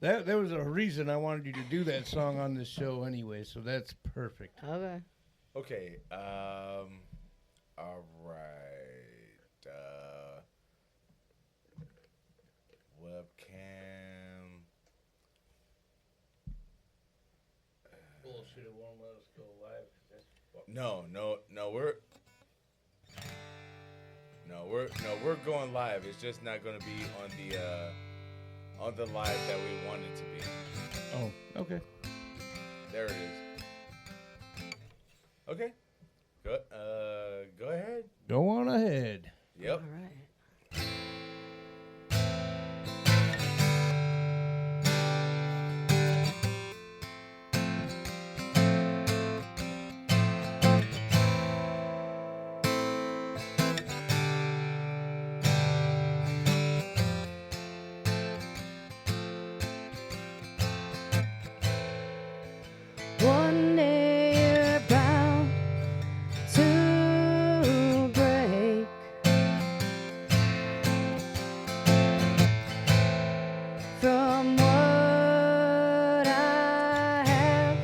That there was a reason I wanted you to do that song on this show anyway, so that's perfect. Okay. Okay. All right. Webcam. Bullshit, it won't let us go live. No. We're going live. It's just not going to be on the live that we want it to be. Oh, okay. There it is. Okay. Go ahead. Go on ahead. Yep. All right. One day you're bound to break. From what I have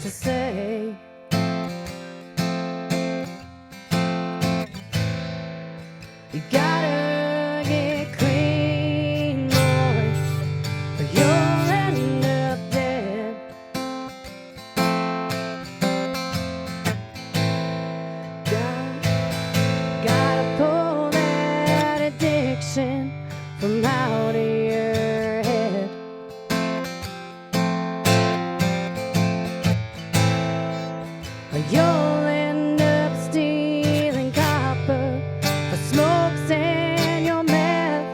to say, you gotta get clean, boy, or you'll end up dead. Gotta pull that addiction from out of your head. Or you'll end up stealing copper for smokes and your meth.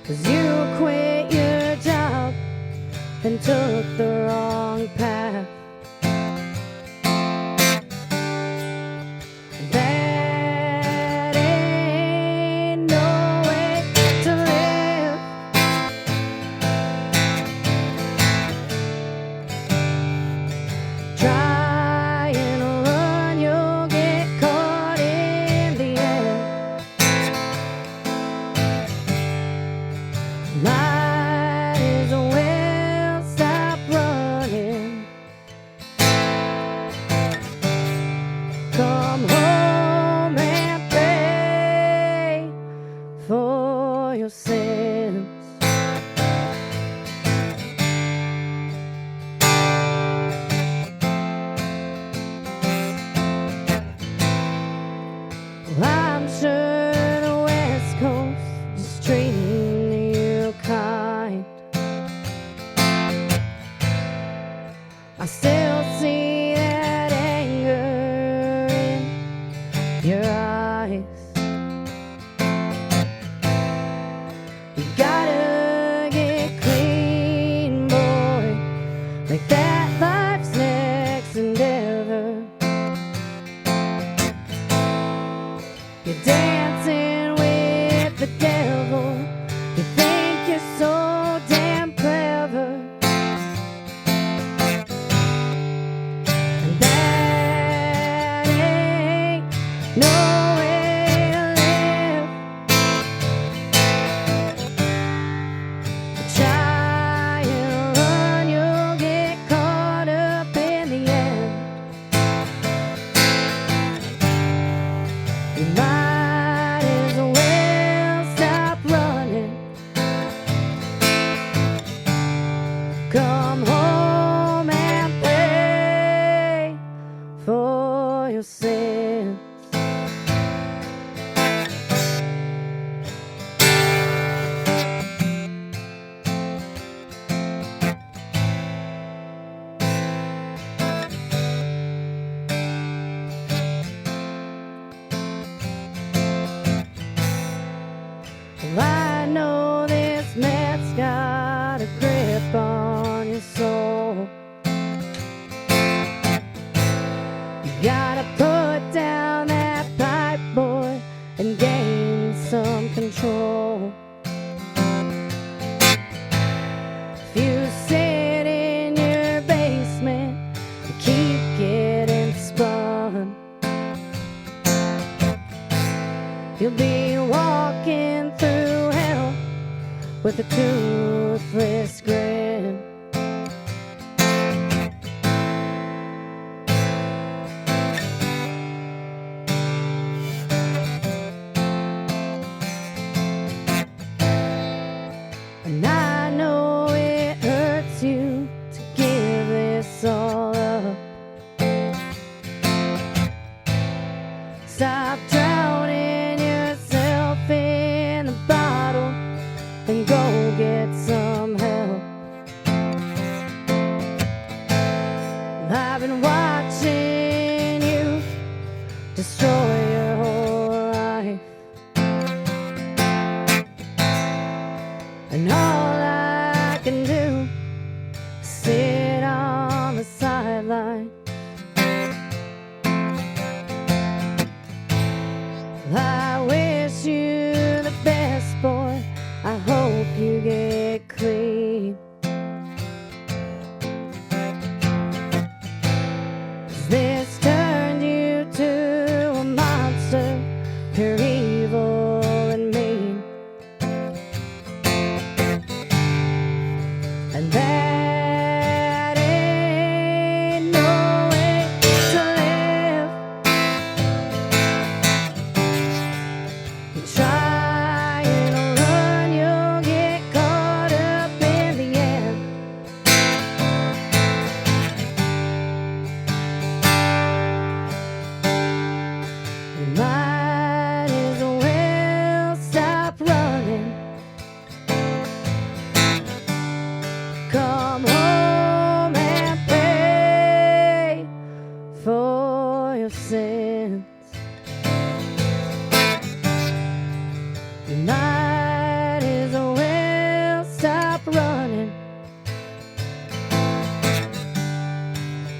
'Cause you quit your job and took the wrong path. That ain't no way to live. Try and run, you'll get caught in the end. Might as well stop running. Come home and pay for your sins. Well, I'm sure the West Coast is treating you kind. I still see that anger in your eyes. You gotta get clean, boy, like that life's next endeavor. You're dancing with the devil. You think you're so damn clever. And that ain't no way to live. Try and run, you'll get caught up in the end. You might as well stop running. Come home and pay for your sins. Well, I know this meth's got a grip on your soul. You gotta put down that pipe, boy, and gain some control. If you sit in your basement and keep getting spun, you'll be walking with a toothless grin. And I know it hurts you to give this all up. Stop drowning yourself in the bottle and go get some help. I've been watching you destroy your whole life, and all I can do is sit on the sideline. I wish you the best, boy. I hope you get clean. 'Cause this turned you to a monster. You're evil and mean, and that ain't no way to live. Trying to run, you'll get caught up in the end. You might as well stop running. Come home and pay for your sins. You might as well stop running.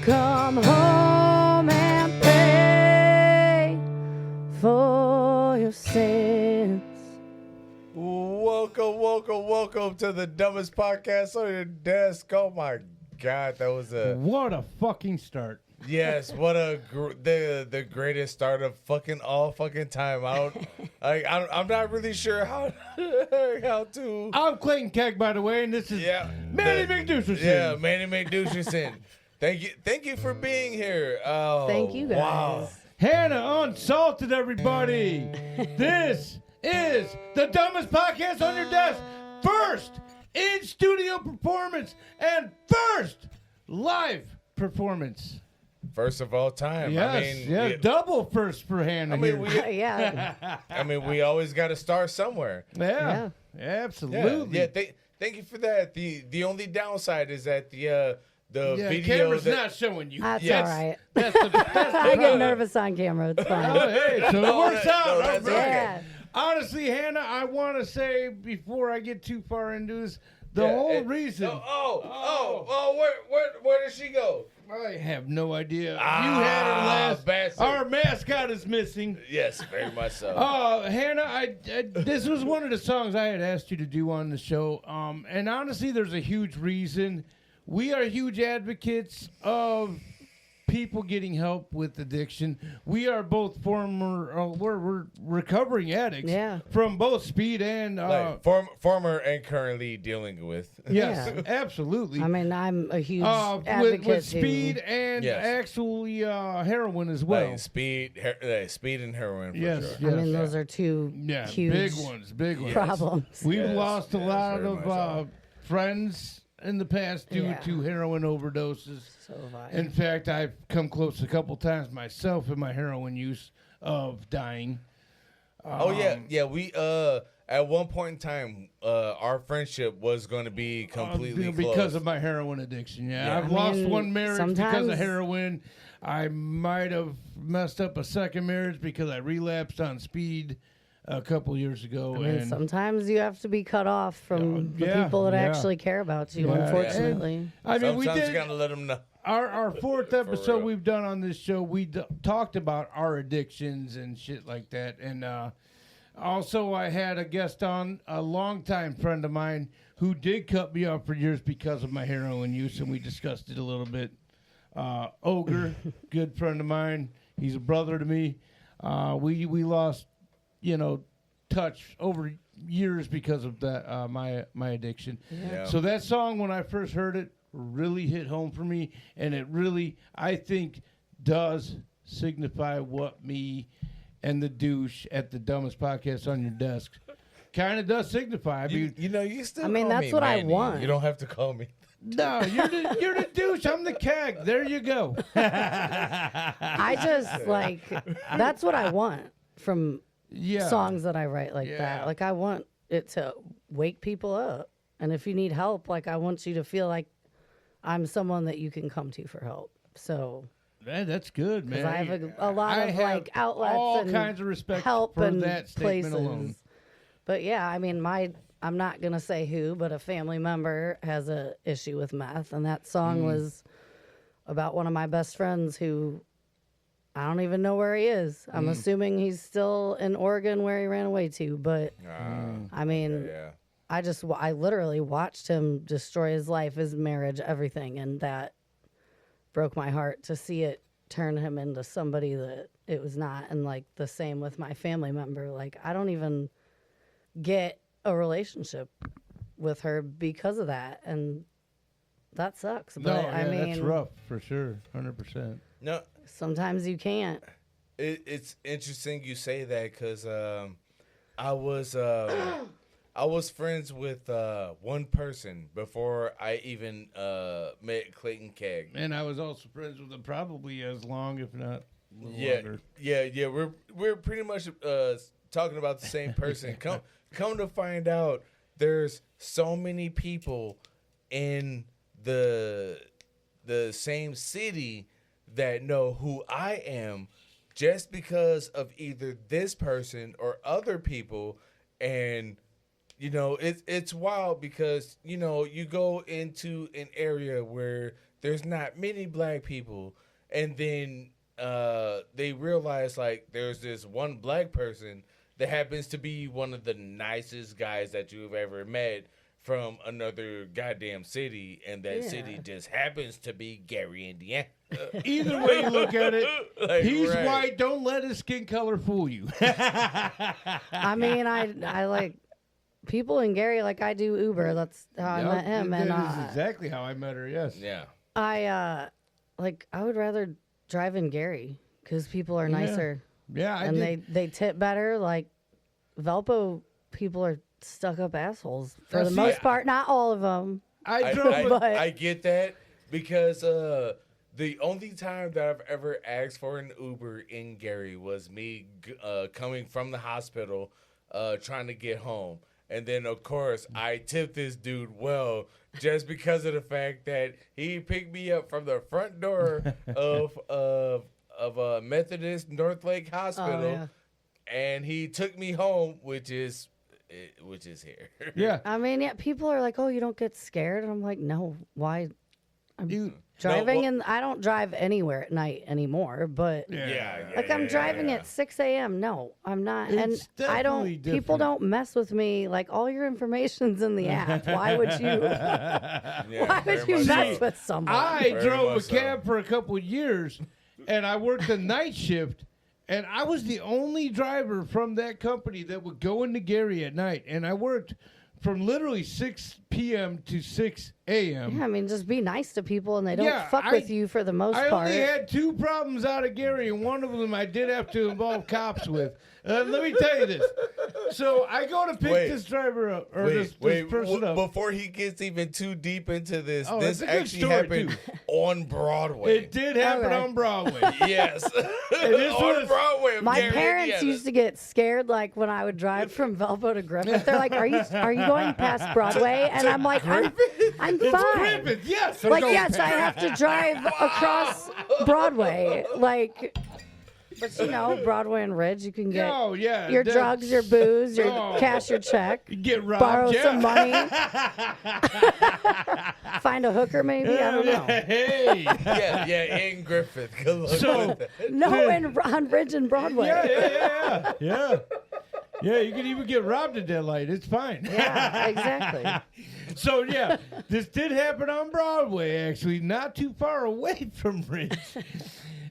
Come home and pay for your sins. Welcome to the dumbest podcast on your desk. Oh my God, that was What a fucking start. yes, what a the greatest start of fucking all fucking time. I'm not really sure how to. I'm Clayton Keck, by the way, and this is Manny McDoucherson. Yeah, Manny McDoucherson. Thank you for being here. Oh, Thank you guys. Wow. Hannah Unsalted, everybody. This is the dumbest podcast on your desk. First in studio performance and first live performance. First of all time. Yes, double first for Hannah. Yeah. I mean, we always got to start somewhere. Yeah, absolutely. Yeah. Thank you for that. The only downside is that the video camera's that, not showing you. That's Yes. all right. That's I get nervous on camera. It's fine. Oh, hey, so it works out. no, that's All right. Yeah. Honestly, Hannah, I want to say before I get too far into this, the whole reason. Where did she go? I have no idea. You had her last. bastard. Our mascot is missing. Yes, very much so. Hannah, this was one of the songs I had asked you to do on the show. And honestly, there's a huge reason. We are huge advocates of people getting help with addiction. We are both we're recovering addicts. Yeah. From both speed and Like, former and currently dealing with. yes, Yeah. absolutely. I mean, I'm a huge advocate with speed too. and Yes. actually heroin as well. Like speed and heroin for Yes, sure. I mean, yes. those are two Yeah, huge big ones. problems. We've Yes, lost a yes, lot very of much so. friends in the past due Yeah. to heroin overdoses. So have I. In fact, I've come close a couple times myself in my heroin use of dying. We at one point in time, our friendship was going to be completely because closed. of my heroin addiction. Yeah, Yeah. I've I lost mean, one marriage because of sometimes- heroin. I might have messed up a second marriage because I relapsed on speed a couple years ago. I mean, and sometimes you have to be cut off from the people that actually care about you, Yeah. unfortunately. I mean, we Sometimes did. you got to let them know. Our fourth episode real. we've done on this show, we talked about our addictions and shit like that. And also, I had a guest on, a longtime friend of mine, who did cut me off for years because of my heroin use, and we discussed it a little bit. Ogre, good friend of mine. He's a brother to me. We lost, touch over years because of that my addiction. Yeah. So that song, when I first heard it, really hit home for me, and it really, I think, does signify what me and the douche at the dumbest podcast on your desk kind of does signify. I mean, you still. I mean, call that's me what I Manny. want. You don't have to call me. no, you're the douche. I'm the keg. There you go. I just like that's what I want from Yeah. songs that I write like Yeah. that. Like I want it to wake people up. And if you need help, like I want you to feel like I'm someone that you can come to for help. So Man, that's good, man. because I have a lot I of have like outlets all and kinds of respect help for and that statement places. alone. But yeah, I mean, I'm not gonna say who, but a family member has a issue with meth, and that song was about one of my best friends who I don't even know where he is. I'm assuming he's still in Oregon where he ran away to. But I mean, Yeah. I literally watched him destroy his life, his marriage, everything, and that broke my heart to see it turn him into somebody that it was not. And like the same with my family member. Like I don't even get a relationship with her because of that, and that sucks. But No, I mean, that's rough for sure, 100%. No, sometimes you can't. it's interesting you say that because I was friends with one person before I even met Clayton Keg. And I was also friends with him probably as long, if not a little Yeah, longer. yeah. We're pretty much talking about the same person. Come to find out, there's so many people in the same city that know who I am just because of either this person or other people. And it's wild because you go into an area where there's not many black people, and then they realize like there's this one black person that happens to be one of the nicest guys that you've ever met from another goddamn city, and that city just happens to be Gary, Indiana. Either way you look at it, Like, he's right. white. Don't let his skin color fool you. I mean, I like people in Gary. Like I do Uber. That's how I met him. And That is exactly how I met her, yes. Yeah. I would rather drive in Gary because people are nicer Yeah, and they tip better. Like Valpo people are stuck up assholes for the most part. Not all of them. I drove with I get that because the only time that I've ever asked for an Uber in Gary was me coming from the hospital trying to get home. And then, of course, I tipped this dude well just because of the fact that he picked me up from the front door of Methodist North Lake Hospital, and he took me home, which is here. Yeah. I mean, yeah, people are like, "Oh, you don't get scared," and I'm like, "No, why?" I'm You- driving, well- and I don't drive anywhere at night anymore. But like I'm driving at 6 a.m. No, I'm not, It's and I don't. definitely People different. don't mess with me. Like all your information's in the app. Why would you? Why would you mess with someone? I Very drove a much so. cab for a couple of years, and I worked a night shift, and I was the only driver from that company that would go into Gary at night, and I worked from literally 6 p.m. to 6 a.m. Yeah, I mean, just be nice to people, and they don't Yeah, fuck with you for the most I part. only had 2 problems out of Gary, and one of them I did have to involve cops with. Let me tell you this. So I go to pick Wait. this driver up, or Wait, this person up. before he gets even too deep into this, Oh, this it's a good actually story, happened too. on Broadway. It did happen Okay. on Broadway. Yes. this on was- Broadway. of My Gary, parents Indiana. used to get scared, like when I would drive from Valpo to Griffith. They're like, "Are you going past Broadway?" And I'm like, "I'm fine." Griffith, yes. Like, yes, I have to drive across Broadway. Like, but Broadway and Ridge, you can get Oh, yeah. your that's- drugs, your booze, your Oh. cash, your check, You get robbed. borrow yeah. some money, find a hooker maybe. I don't know. Hey. Yeah, in Griffith. Good luck So- with that. No, on Ridge and Broadway. Yeah. Yeah, you can even get robbed at that light. It's fine. Yeah, exactly. So, yeah, this did happen on Broadway, actually, not too far away from Ridge.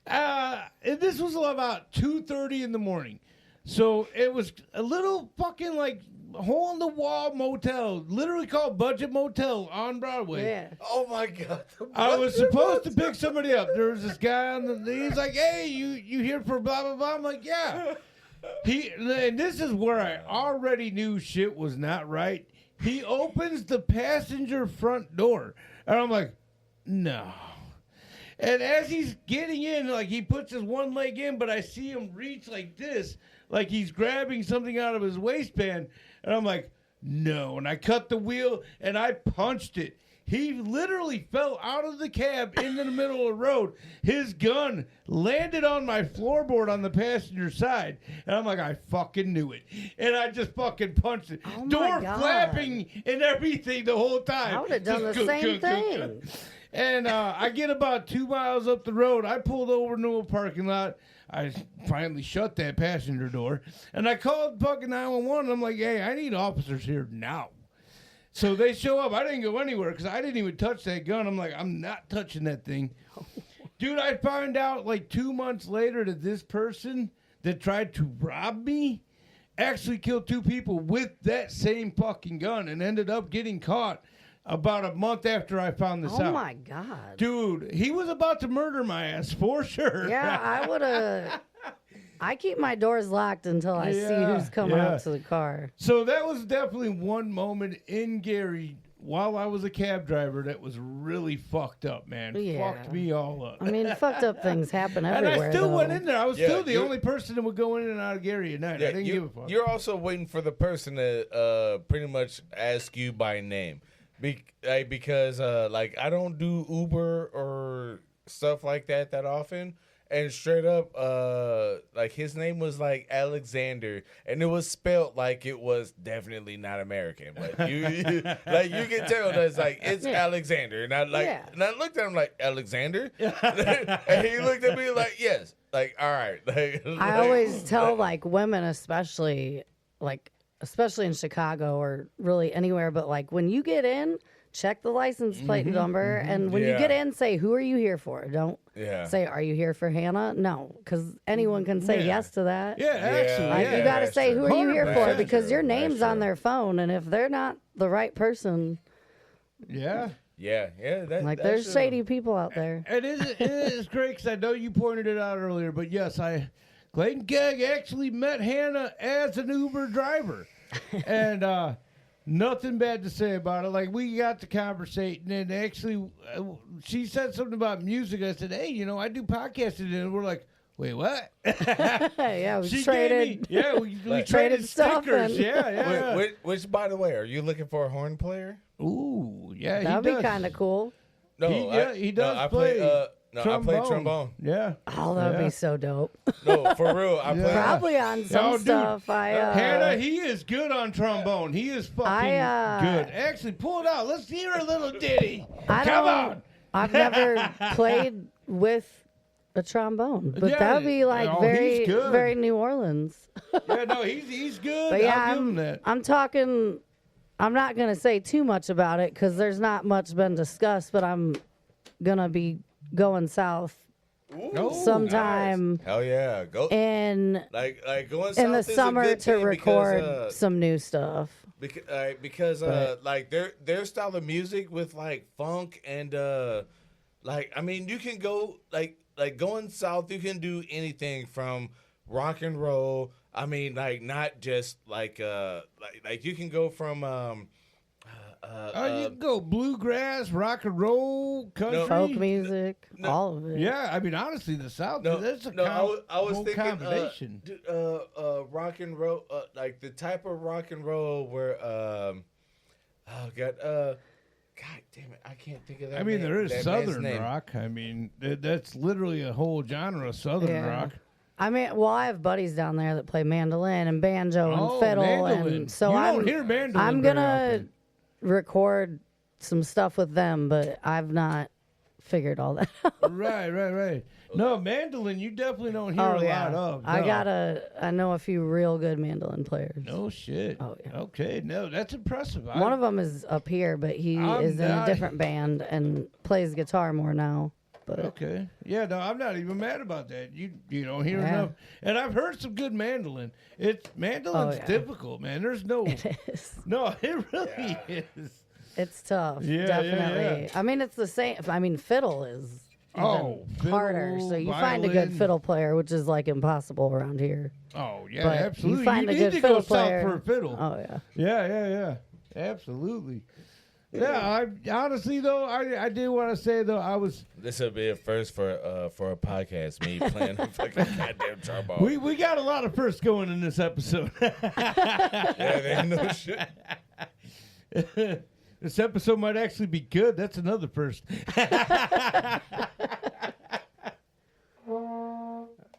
And this was about 2:30 in the morning. So it was a little fucking like hole in the wall motel, literally called Budget Motel on Broadway. Yeah. Oh my God. I was supposed to pick somebody up. There was this guy on the. He's like, "Hey, you here for blah blah blah?" I'm like, "Yeah." And this is where I already knew shit was not right. He opens the passenger front door, and I'm like, "No." And as he's getting in, like he puts his one leg in, but I see him reach like this, like he's grabbing something out of his waistband, and I'm like, "No!" And I cut the wheel and I punched it. He literally fell out of the cab into the middle of the road. His gun landed on my floorboard on the passenger side. And I'm like, I fucking knew it. And I just fucking punched it. Oh my Door God. flapping and everything the whole time. I would have done the same thing. And I get about 2 miles up the road. I pulled over into a parking lot. I finally shut that passenger door. And I called fucking 911. I'm like, hey, I need officers here now. So they show up. I didn't go anywhere because I didn't even touch that gun. I'm like, I'm not touching that thing. Dude, I find out like 2 months later that this person that tried to rob me actually killed 2 people with that same fucking gun and ended up getting caught about a month after I found this out. Oh my God. Dude, he was about to murder my ass for sure. Yeah, I would have. I keep my doors locked until I see who's coming up to the car. So that was definitely one moment in Gary while I was a cab driver that was really fucked up, man. Yeah. Fucked me all up. I mean, fucked up things happen And everywhere. I still though. went in there. I was Yeah, still the you're- only person that would go in and out of Gary at night. I didn't give a fuck. You're also waiting for the person to pretty much ask you by name. Because like I don't do Uber or stuff like that often. And straight up, like his name was like Alexander, and it was spelled like it was definitely not American. But you like you can tell that it's like it's Alexander, and I like and I looked at him like Alexander, and he looked at me like yes, like all right. I always tell like women, especially in Chicago or really anywhere, but like when you get in, check the license plate number, and when you get in, say, who are you here for? Don't say, are you here for Hannah? No, because anyone can say yes to that. Yeah, actually. Like, you got to say, who are you here for? 100%. Because your name's on their phone, and if they're not the right person, Yeah. like there's shady people out there. It is great because I know you pointed it out earlier, but yes, Clayton Gegg actually met Hannah as an Uber driver. And nothing bad to say about it. Like, we got to conversating, and actually, she said something about music. I said, hey, I do podcasting, and we're like, wait, what? Yeah, we She traded. gave me, we Traded traded stuff stickers. and- Yeah. Which, by the way, are you looking for a horn player? Ooh, yeah, That'd he be does. kind of cool. No, He does I play I play trombone. Yeah. Oh, that'd be so dope. No, for real, I play. Probably on some dude. stuff. Hannah, he is good on trombone. He is fucking good. Actually, pull it out. Let's hear a little ditty. Come on. I've never played with a trombone, but Yeah, that would be like he's very, good. very New Orleans. Yeah, no, he's good. But yeah, I'll give him that. I'm talking. I'm not gonna say too much about it because there's not much been discussed. But I'm gonna be going south sometime. Hell yeah, go in like going south in the is a summer good to thing record because, some new stuff. because like their style of music with like funk and like I mean you can go like going south you can do anything from rock and roll. I mean like not just like you can go from you can go bluegrass, rock and roll, country, Folk music, all of it. Yeah, I mean honestly, the South that's a I was whole thinking combination. rock and roll, like the type of rock and roll where God damn it, I can't think of that. I mean, there is that man's Southern name. rock. I mean, that's literally a whole genre of Southern Yeah. rock. I mean, well, I have buddies down there that play mandolin and banjo and fiddle, mandolin. and so you I'm don't hear mandolin I'm very gonna often. record some stuff with them, but I've not figured all that out. Right. No, mandolin, you definitely don't hear a lot of. I no. I know a few real good mandolin players. No shit. Oh, yeah. Okay, no, that's impressive. One of them is up here, but he I'm is in a not- different band and plays guitar more now. But Okay. Yeah, no, I'm not even mad about that. You don't hear Yeah. enough. And I've heard some good mandolin. Mandolin's yeah. difficult, man. There's no it is. No, it really is. It's tough. Yeah, definitely. yeah. I mean, it's the same. I mean, fiddle is even fiddle, harder. So you find a good violin. fiddle player, which is like impossible around here. Oh, yeah, But absolutely. you find a need good to fiddle go player. south for a fiddle. Oh yeah. Yeah. Absolutely. Yeah, I honestly though, I did want to say though, I was This will be a first for a podcast. Me playing a fucking goddamn trombone. we got a lot of firsts going in this episode. Yeah, there ain't no shit. This episode might actually be good. That's another first.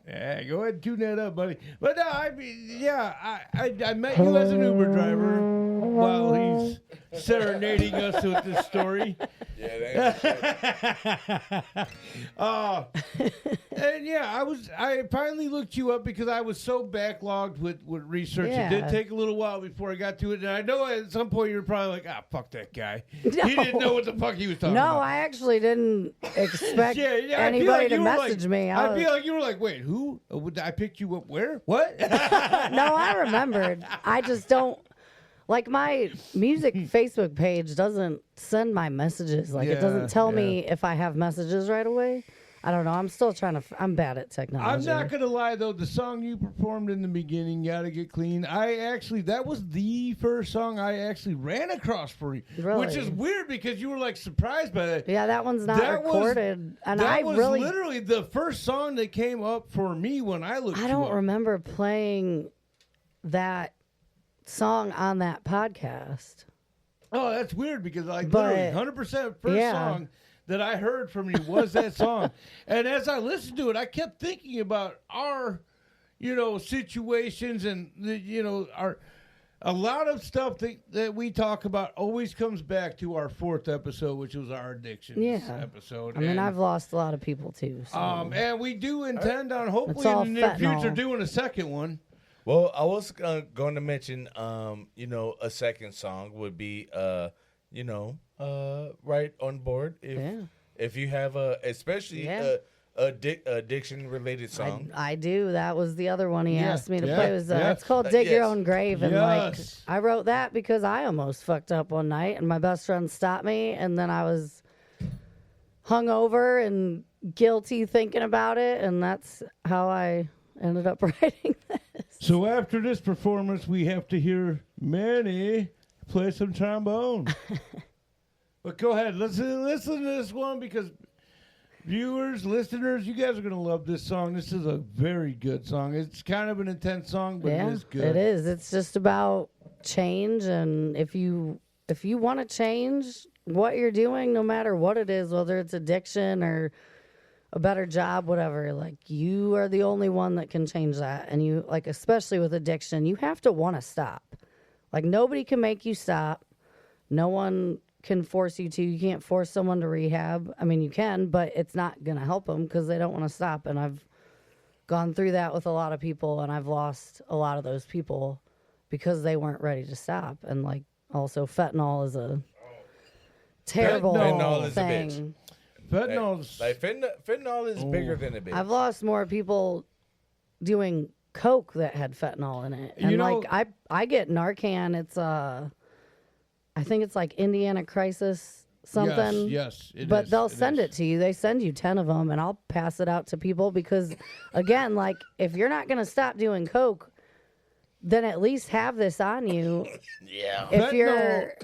Yeah, go ahead and tune that up, buddy. But no, I mean, yeah, I met you as an Uber driver while he's serenading us with this story. Yeah, there ain't no shit. And yeah, I finally looked you up because I was so backlogged with research. It did Yeah. take a little while before I got to it. And I know at some point you were probably like, fuck that guy. No. He didn't know what the fuck he was talking No, about. I actually didn't expect I feel anybody like to you were message like, me. I feel like you were like, wait, who? I picked you up where? What? No, I remembered. I just don't like my music Facebook page doesn't send my messages. Like it Yeah, doesn't tell yeah. me if I have messages right away. I don't know. I'm still trying to. I'm bad at technology. I'm not gonna lie though, the song you performed in the beginning, "Gotta Get Clean," that was the first song I actually ran across for you, which is Really? weird because you were like surprised by that. Yeah, that one's not That was- recorded, and that I was really literally the first song that came up for me when I looked. I you don't up. remember playing that song on that podcast. Oh, that's weird because like But- literally 100% first yeah. song that I heard from you was that song. And as I listened to it, I kept thinking about our, situations and a lot of stuff that we talk about always comes back to our fourth episode, which was our addictions episode. I mean, And, I've lost a lot of people too. So. and we do intend on hopefully all in the near fentanyl. future doing a second one. Well, I was going to mention, a second song would be, right on board if you have especially addiction related song. I do. That was the other one he Yeah, asked me to yeah, play. Was yeah. It's called "Dig Your Yes. Own Grave," and Yes. I wrote that because I almost fucked up one night, and my best friend stopped me, and then I was hungover and guilty thinking about it, and that's how I ended up writing this. So after this performance, we have to hear Manny play some trombone. But go ahead, listen to this one because viewers, listeners, you guys are gonna love this song. This is a very good song. It's kind of an intense song, but it is good. It is. It's just about change, and if you want to change what you're doing, no matter what it is, whether it's addiction or a better job, whatever, like you are the only one that can change that. And you, like, especially with addiction, you have to want to stop. Like nobody can make you stop. No one can force you to. You can't force someone to rehab. I mean, you can, but it's not going to help them because they don't want to stop. And I've gone through that with a lot of people, and I've lost a lot of those people because they weren't ready to stop. And like also fentanyl is a terrible Fentanyl is a thing. bitch. Fentanyl's Like fentanyl is bigger than a bitch. I've lost more people doing coke that had fentanyl in it. And You know- like I get Narcan, it's I think it's like Indiana Crisis something. Yes, it But is, they'll it send is. it to you. They send you 10 of them, and I'll pass it out to people because, again, like if you're not going to stop doing coke, then at least have this on you. yeah. If you're,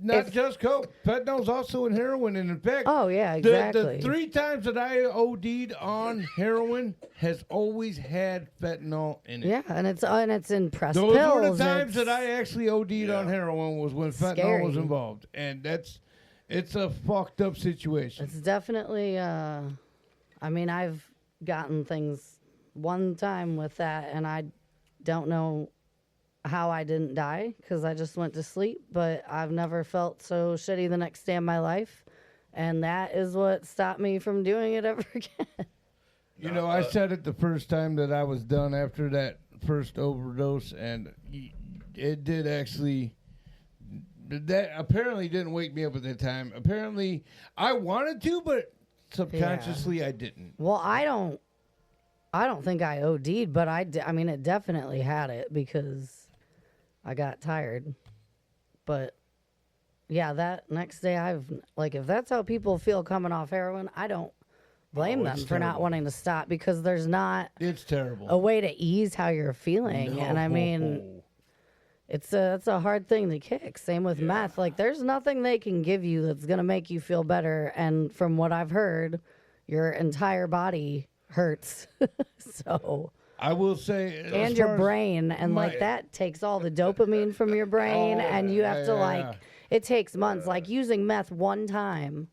not just coke, fentanyl's also in heroin, and in fact, oh yeah, the exactly. 3 times that I OD'd on heroin has always had fentanyl in it. Yeah, and it's in pressed Those pills. were the times It's- that I actually OD'd on heroin was when fentanyl Scary. was involved, and it's a fucked up situation. It's definitely. I mean, I've gotten things one time with that, and I don't know how I didn't die because I just went to sleep. But I've never felt so shitty the next day of my life, and that is what stopped me from doing it ever again. You know, I said it the first time that I was done after that first overdose, and it did actually. That apparently didn't wake me up at that time. Apparently, I wanted to, but subconsciously I didn't. Well, I don't think I OD'd, but I mean, it definitely had it because I got tired. But yeah, that next day if that's how people feel coming off heroin, I don't blame them for not wanting to stop because there's not It's terrible. a way to ease how you're feeling. And I mean, it's a hard thing to kick. Same with meth. Like there's nothing they can give you that's going to make you feel better. And from what I've heard, your entire body hurts. So I will say, and your brain, and like that takes all the dopamine from your brain, and you have to it takes months. Like using meth one time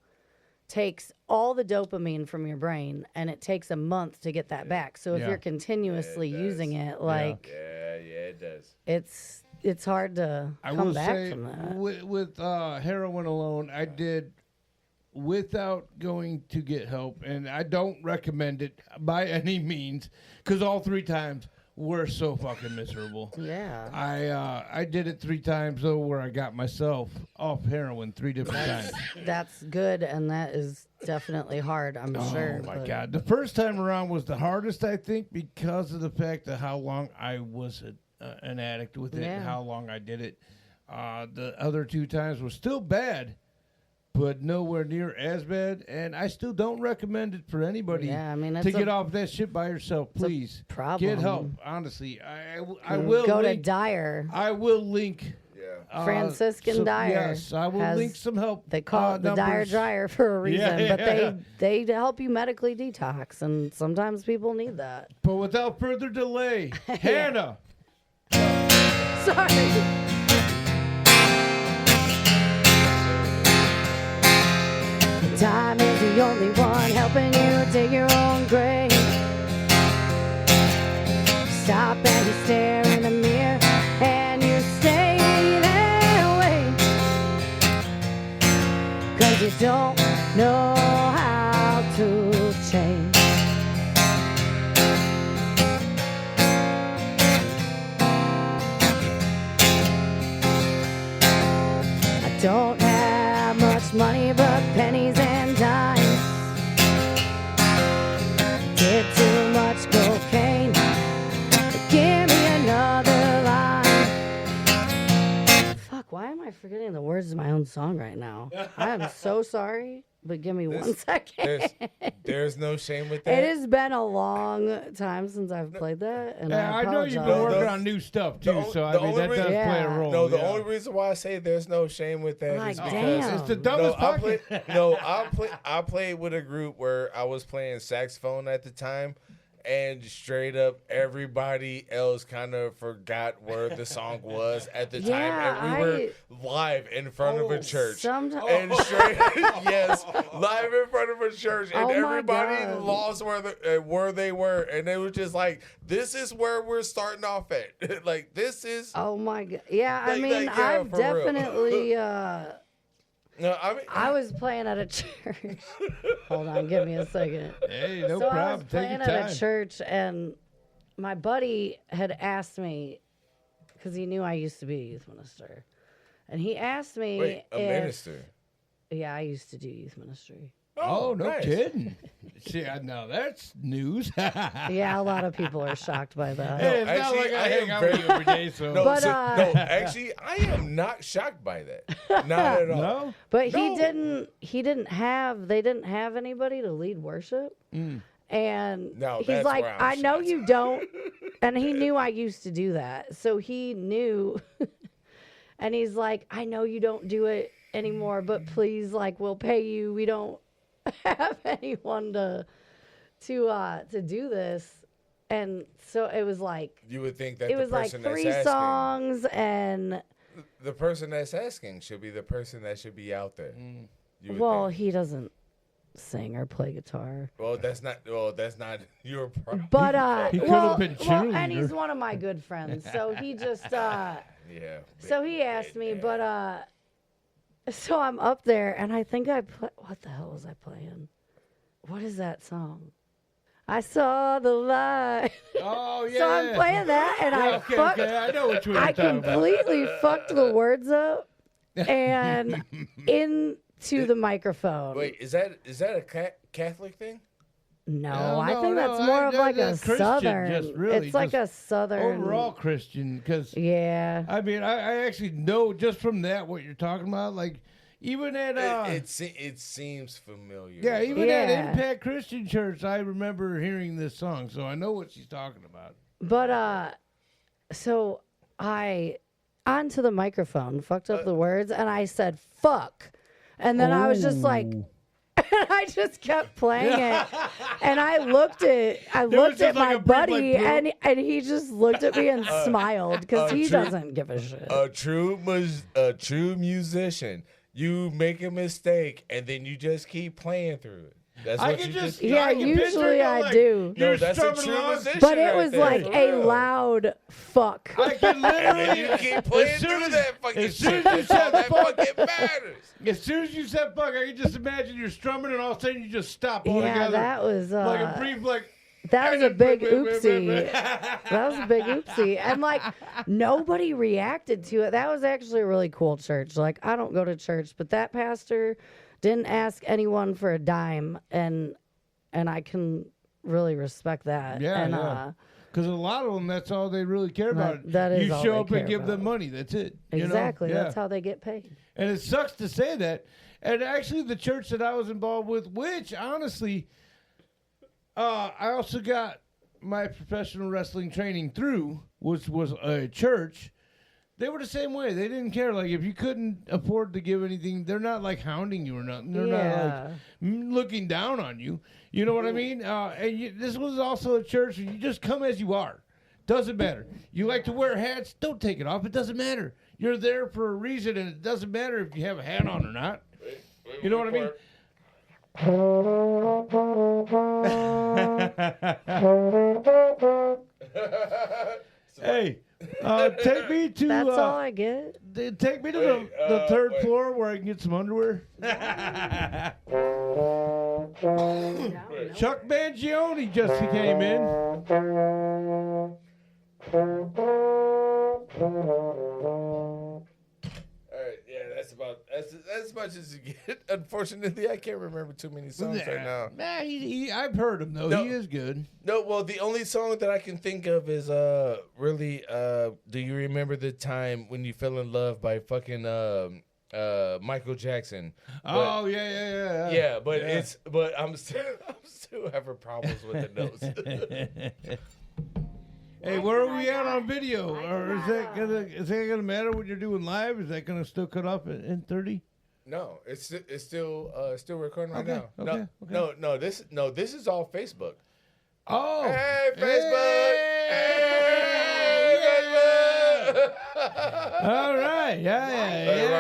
takes all the dopamine from your brain, and it takes a month to get that back. So if you're continuously using it, it does. It's hard to come back from that. With heroin alone, I did without going to get help, and I don't recommend it by any means because all 3 times were so fucking miserable. Yeah. I did it 3 times though, where I got myself off heroin 3 different times. That's good, and that is definitely hard, I'm sure. Oh my God. The first time around was the hardest, I think, because of the fact of how long I was an addict with it and how long I did it. The other 2 times were still bad, but nowhere near as bad, and I still don't recommend it for anybody to get off that shit by yourself. Please get help. Honestly, I will go to Dyer. I will link. Franciscan Dyer. Yes, I will link some help. They call it the Dyer Dryer for a reason, but they help you medically detox, and sometimes people need that. But without further delay, Hannah. Sorry. Time is the only one helping you dig your own grave. Stop and you stare in the mirror and you stay that way. 'Cause you don't know how to change. I don't have much money but pennies and dimes. Did too much cocaine. Give me another line. Fuck, why am I forgetting the words of my own song right now? I am so sorry, but give me 1 second. There's no shame with that. It has been a long time since I've played that, and I know you've been working on new stuff too, so I mean that does play a role. No, the only reason why I say there's no shame with that is because it's the dumbest part. I played with a group where I was playing saxophone at the time, and straight up everybody else kind of forgot where the song was at the time, and we were live in front of a church. And straight, yes, live in front of a church, and everybody lost where they were, and they were just like, "This is where we're starting off at." Like this is. Oh my God! Yeah, I mean, I've definitely. No, I was playing at a church. Hold on, give me a second. Hey, no problem. I was playing at a church, and my buddy had asked me, because he knew I used to be a youth minister, and he asked me Wait, a minister? Yeah, I used to do youth ministry. Oh, no kidding. See, now that's news. Yeah, a lot of people are shocked by that. Hey, it's not like I hang out with you every day, so. No, actually, I am not shocked by that. Not at all. No? But they didn't have anybody to lead worship. And he's like, I know you don't. And he knew I used to do that. So he knew. And he's like, I know you don't do it anymore, but please, like, we'll pay you. We don't have anyone to do this. And so it was like, you would think that it was like 3 songs, and the person that's asking should be the person that should be out there. Well, he doesn't sing or play guitar. Well, that's not your problem. But he could have been cheerleader. And he's one of my good friends, so he just yeah. So he asked me, but so I'm up there, and I think what the hell was I playing? What is that song? I saw the light. Oh, yeah. So I'm playing that, and I know what you were talking about. I completely fucked the words up. And in to the microphone. Wait, is that a Catholic thing? No, I think that's more of like a Christian, southern. just really, it's like just a southern. overall Christian, because Yeah. I mean, I actually know just from that what you're talking about. Like, even at It seems familiar. yeah, even at Yeah. Impact Christian Church, I remember hearing this song, so I know what she's talking about. But so I onto the microphone fucked up the words, and I said fuck, and then I was just like. And I just kept playing it, and I looked at just like my a brief, buddy, like, and he just looked at me and smiled because he true- doesn't give a shit. A true musician. You make a mistake and then you just keep playing through it. That's I what can you just Yeah, I can picture usually it I like, do. No, you're that's a strumming true along. musician. But it right was there, like for a real. loud fuck. I can And then you literally keep playing as soon through as- that fucking as soon shit. as you That's all said that fuck- fucking matters. As soon as you said fuck, I can just imagine you're strumming and all of a sudden you just stop altogether. Yeah, that was like a brief like. that was a big oopsie. That was a big oopsie. And like nobody reacted to it. That was actually a really cool church. Like I don't go to church, but that pastor didn't ask anyone for a dime, and I can really respect that. Yeah, and yeah. Because a lot of them, that's all they really care about. that is you all show they up and care give them about. money. That's it. you know? Exactly. Yeah. That's how they get paid. And it sucks to say that. And actually, the church that I was involved with, which honestly, I also got my professional wrestling training through, was a church. They were the same way. They didn't care. Like, if you couldn't afford to give anything, they're not like hounding you or nothing. They're not like looking down on you. You know what I mean? This was also a church where you just come as you are. Doesn't matter. You like to wear hats? Don't take it off. It doesn't matter. You're there for a reason, and it doesn't matter if you have a hat on or not. You know what I mean? Hey, take me to. That's all I get. Take me to the third floor where I can get some underwear. Chuck Mangione just came in. That's as much as you get. Unfortunately, I can't remember too many songs right now. Nah, I've heard him though. No. He is good. No, well, the only song that I can think of is really do you remember the time when you fell in love by fucking Michael Jackson? Oh yeah. Yeah, but I'm still having problems with the notes. Hey, where are we at on video? Or is that gonna matter when you're doing live? Is that gonna still cut off in 30? No, it's still recording right Okay, now. okay. No, this is all Facebook. Oh, Hey, Facebook! Hey, Facebook! All right, yeah.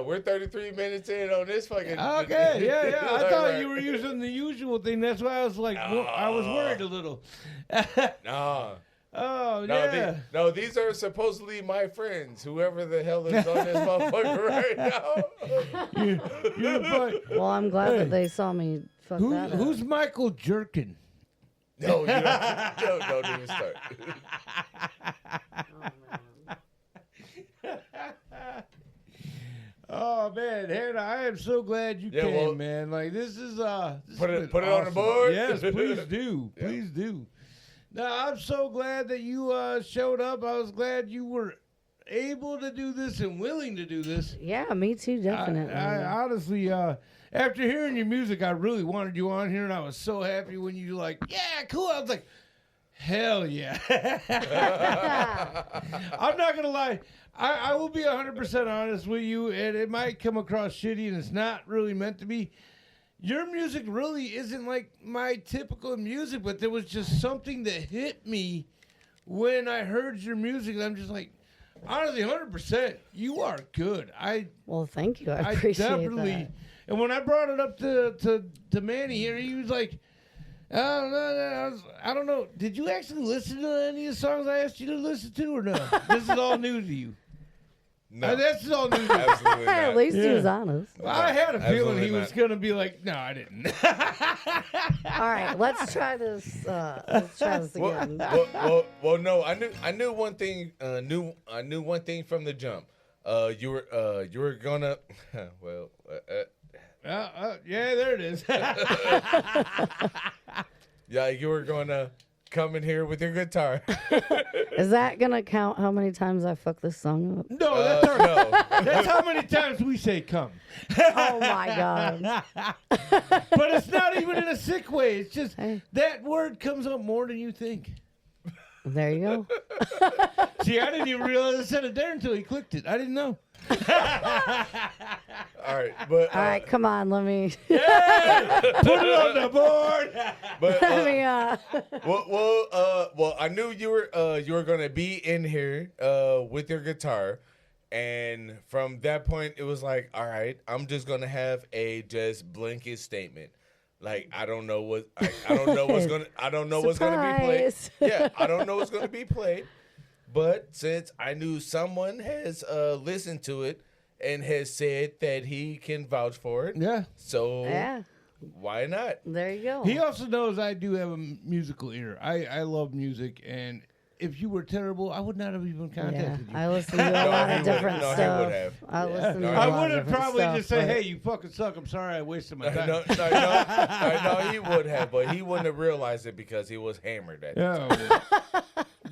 We're 33 minutes in on this fucking. Okay, yeah. I All thought right. you were using the usual thing. That's why I was like, I was worried a little. No. Oh, No, yeah. these are supposedly my friends. Whoever the hell is on this motherfucker right now. You're the fuck- Well, I'm glad Hey. that they saw me fuck that up. Who's Michael Jerkin? No, you don't even start. Oh man, Hannah, I am so glad you Yeah, came, well, man. Like this is Put has it been on the awesome. board? Yes, please do. Yeah. Please do. No, I'm so glad that you showed up. I was glad you were able to do this and willing to do this. Yeah, me too, definitely. I honestly, after hearing your music, I really wanted you on here, and I was so happy when you were like, yeah, cool. I was like, hell yeah. I'm not going to lie. I will be 100% honest with you, and it might come across shitty, and it's not really meant to be. Your music really isn't like my typical music, but there was just something that hit me when I heard your music. And I'm just like, honestly, 100%, you are good. Well, thank you. I appreciate definitely. that. And when I brought it up to Manny here, he was like, I don't know. Did you actually listen to any of the songs I asked you to listen to, or no? This is all new to you. No, That's all new to you. absolutely not. At least he was honest. Well, I had a feeling Absolutely he was not. going to be like, no, I didn't. All right, let's try this. Let's try this again. Well, no. I knew one thing. I knew one thing from the jump. You were gonna. Well. Yeah, there it is. Yeah, you were gonna come in here with your guitar. Is that gonna count how many times I fuck this song up? No, that's our, No. that's how many times we say come. Oh my god. But it's not even in a sick way. It's just Hey. that word comes up more than you think. There you go. See, I didn't even realize I said it there until he clicked it. I didn't know. All right, but All right, come on, let me Put it on the board. but let me well, I knew you were gonna be in here with your guitar, and from that point, it was like, all right, I'm just gonna have a just blanket statement. Like I don't know what's gonna be played. Surprise. Yeah, I don't know what's gonna be played. But since I knew someone has listened to it and has said that he can vouch for it, Yeah. so Yeah. why not? There you go. He also knows I do have a musical ear. I love music, and if you were terrible, I would not have even Yeah, contacted you. I listen to a No, lot he of would- different no, he stuff. would have. I listen to a I lot of would have different probably stuff, just said, but- "Hey, you fucking suck. I'm sorry, I wasted my time." No, he would have, but he wouldn't have realized it because he was hammered at it. Oh.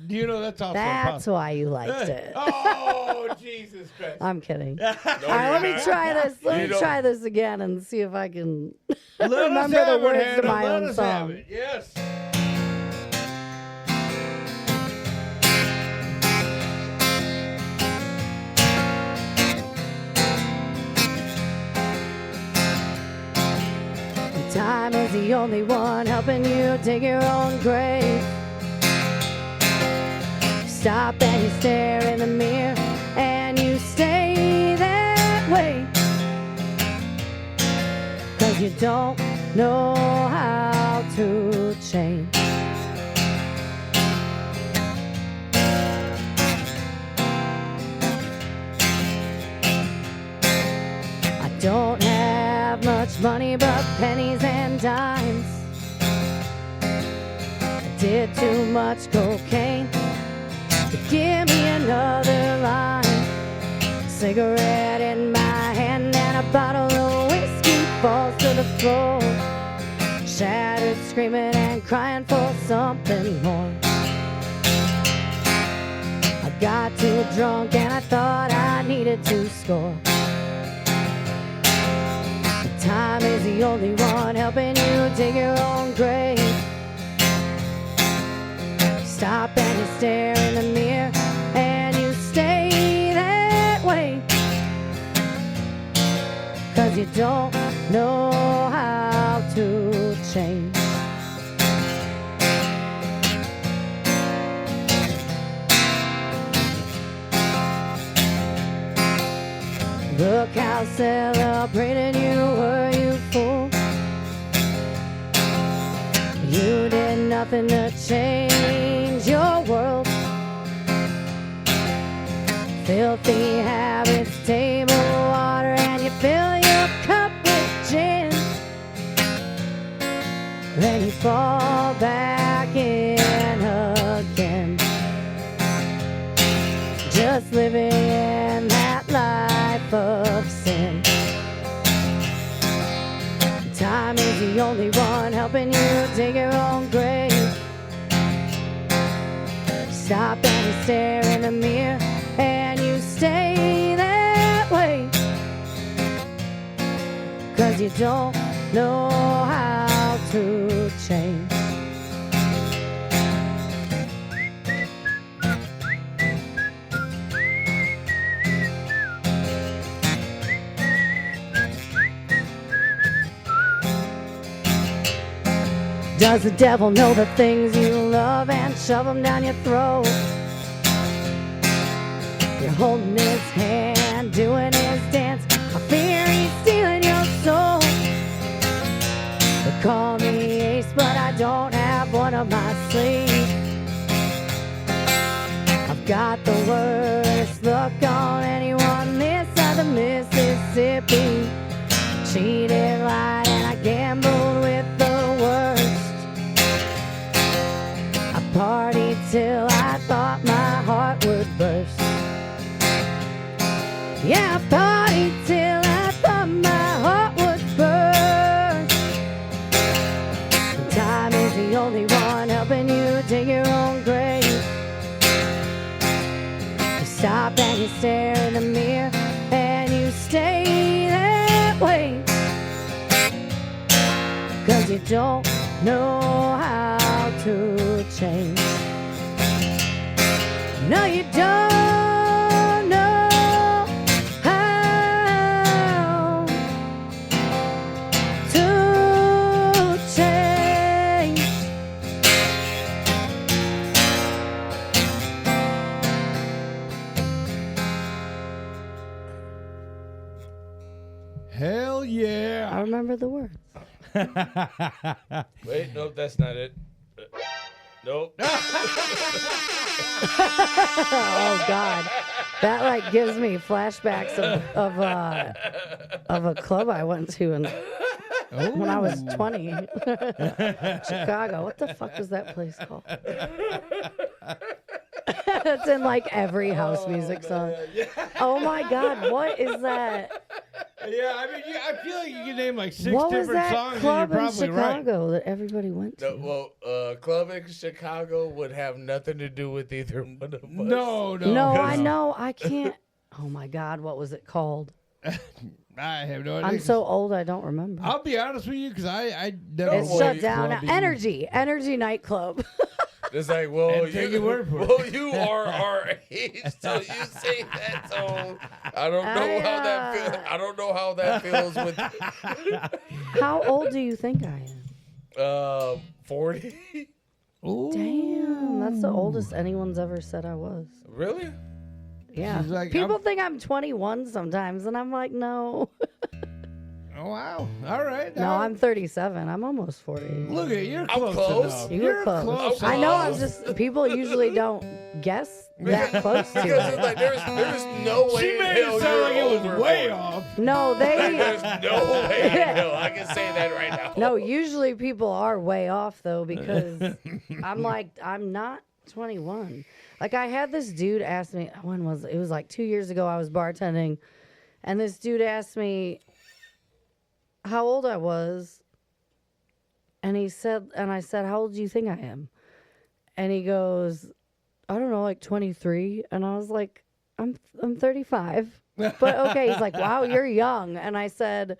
You know that's also That's possible. why you liked it. Oh, Jesus Christ. I'm kidding. No, All right, let me not. try this. You Let me don't- try this again and see if I can Let us remember have the it, words Hannah. to my Let own us have song. it. Yes. Time is the only one helping you dig your own grave. Stop and you stare in the mirror and you stay that way. 'Cause you don't know how to change. I don't have much money but pennies and dimes. I did too much cocaine. Give me another line. Cigarette in my hand and a bottle of whiskey falls to the floor. Shattered, screaming and crying for something more. I got too drunk and I thought I needed to score. Time is the only one helping you dig your own grave. Stop and you stare in the mirror and you stay that way. 'Cause you don't know how to change. Look how celebrated you were, you fool. You did nothing to change your world. Filthy habits, table water, and you fill your cup with gin. Then you fall back in again. Just living in that life of sin. Time is the only one helping you dig your own grave. Stop and you stare in the mirror and you stay that way. 'Cause you don't know how to change. Does the devil know the things you love and shove them down your throat? You're holding his hand, doing his dance. I fear he's stealing your soul. They call me Ace, but I don't have one up my sleeve. I've got the worst luck on anyone this side of the Mississippi. Cheated, lied, and I gambled with the worst. I partied till I thought my heart would burst. Yeah, I partied till I thought my heart would burst. Time is the only one helping you dig your own grave. You stop and you stare in the mirror and you stay that way. 'Cause you don't know how to change. No, you don't know how to change. Hell yeah. I remember the words. Wait, nope, that's not it. Nope. Oh God, that like gives me flashbacks of a club I went to when I was 20, Chicago. What the fuck was that place called? It's in like every house music song. Oh my God, what is that? Yeah, I mean, I feel like you can name like 6 What was different that songs and club you're in probably right. Chicago that everybody went to? Well, club in Chicago would have nothing to do with either one of us. No. No, I know. I can't. Oh my God, what was it called? I have no idea. I'm so old, I don't remember. I'll be honest with you because I never It's went shut to down. clubbing. Energy nightclub. It's like, well, And take your word for it. well, you are our age, so you say that. So I don't know how that feels. I don't know how that feels with How old do you think I am? 40. Ooh. Damn, that's the oldest anyone's ever said I was. Really? Yeah. She's like, People I'm- think I'm 21 sometimes, and I'm like, no. Oh, wow. All right. No, I'm 37. I'm almost 40. Look at you're I'm close. close. Enough. You You're were close. I know. I'm just. People usually don't guess that close to Because it's it. like there's no way She in made hell it sound you're like it was over way 40. off. No, There's they. no way in hell. I can say that right now. No, usually people are way off though because I'm like I'm not 21. Like I had this dude ask me when was it? It was like 2 years ago. I was bartending, and this dude asked me how old I was, and I said, how old do you think I am? And he goes, I don't know, like 23. And I was like, I'm 35. But okay, he's like, wow, you're young. And I said,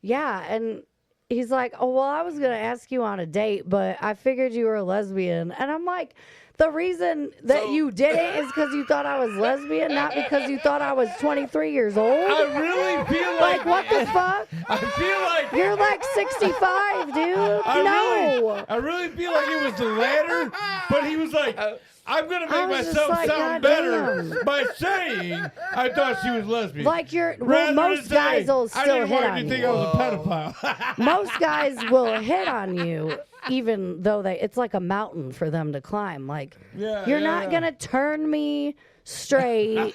yeah. And he's like, oh, well, I was going to ask you on a date, but I figured you were a lesbian. And I'm like, the reason that you did it is because you thought I was lesbian, not because you thought I was 23 years old. I really feel Like, what the fuck? I feel like You're like 65, dude. I really feel like it was the latter, but he was like, I'm gonna I make was just myself like, sound goddamn. better by saying I thought she was lesbian. Like well, Rather most than guys say, will I still didn't hit want on you to think you. I was a pedophile. Most guys will hit on you, even though it's like a mountain for them to climb. Like, you're not going to turn me straight.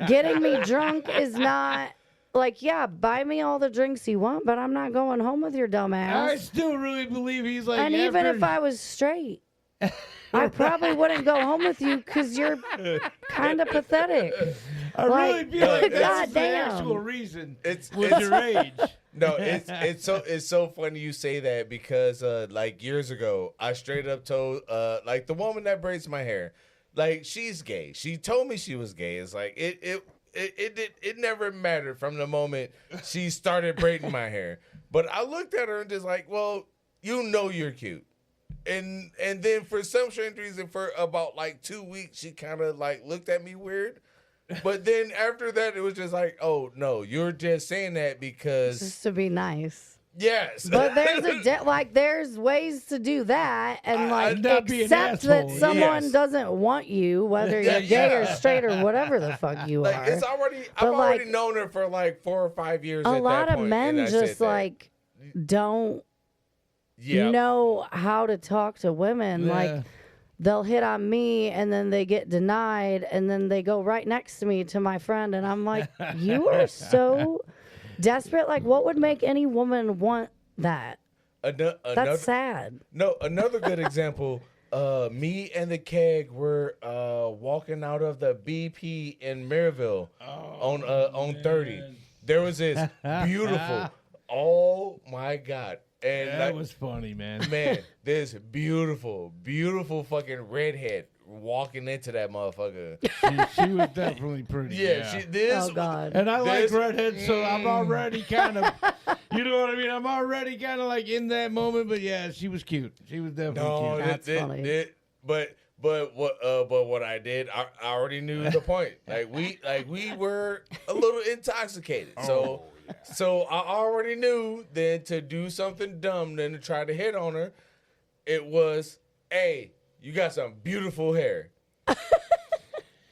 Getting me drunk is not, like, yeah, buy me all the drinks you want, but I'm not going home with your dumb I ass. still really believe he's like. And even after- if I was straight, I probably wouldn't go home with you because you're kind of pathetic. I really like, feel like that's the goddamn. actual reason. It's Your age. No, it's so funny you say that because like years ago I straight up told like the woman that braids my hair, like she's gay. She told me she was gay. It's like it never mattered from the moment she started braiding my hair. But I looked at her and just like, well, you know you're cute. And then for some strange reason for about like 2 weeks she kind of like looked at me weird. But then after that, it was just like, oh, no, you're just saying that because... Just to be nice. Yes. But there's there's ways to do that and like not be an accept that asshole. someone Yes. doesn't want you, whether you're gay or straight or whatever the fuck you like, are. it's already... But, I've already like, known her for like 4 or 5 years A at lot that of point, men and I said just that. like don't Yeah. know how to talk to women. Yeah. Like they'll hit on me and then they get denied and then they go right next to me to my friend and I'm like, you are so desperate. Like what would make any woman want that? Another, That's sad. No, another good example me and the keg were walking out of the BP in Maryville on 30. There was this beautiful, oh my God. And that was funny, man. Man, this beautiful, beautiful fucking redhead walking into that motherfucker. She was definitely pretty. Yeah. Oh, God. And I like redheads, so I'm already kind of, you know what I mean? I'm already kind of like in that moment, but yeah, she was cute. She was definitely cute. That's funny. But what I did, I already knew the point. Like we were a little intoxicated. So I already knew then to do something dumb than to try to hit on her. It was, hey, you got some beautiful hair.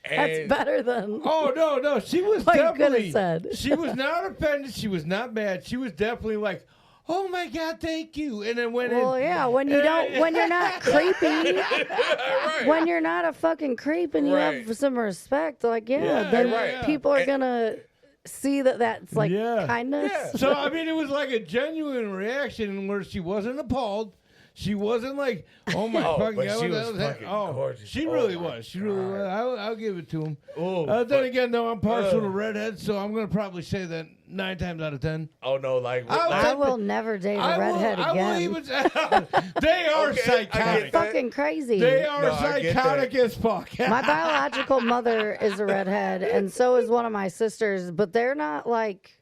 That's better than. Oh no, she was what you definitely. could have said. She was not offended. She was not mad. She was definitely like, "Oh my God, thank you." And then when Yeah, when you don't, when you're not creepy, Right. when you're not a fucking creep and you Right. have some respect, like Yeah, then right. people are gonna see that's like kindness. Yeah. So I mean, it was like a genuine reaction where she wasn't appalled. She wasn't like, "Oh my fucking but God!" she was fucking gorgeous. She Oh really my was. She really was. I'll give it to him. Ooh, Then again, though, I'm partial to redheads, so I'm gonna probably say that 9 times out of 10. Oh no, like I will never date a redhead I again. will even. They are Okay, I get psychotic. that. Fucking crazy. They are No, I get psychotic that. as fuck. My biological mother is a redhead, and so is one of my sisters, but they're not like.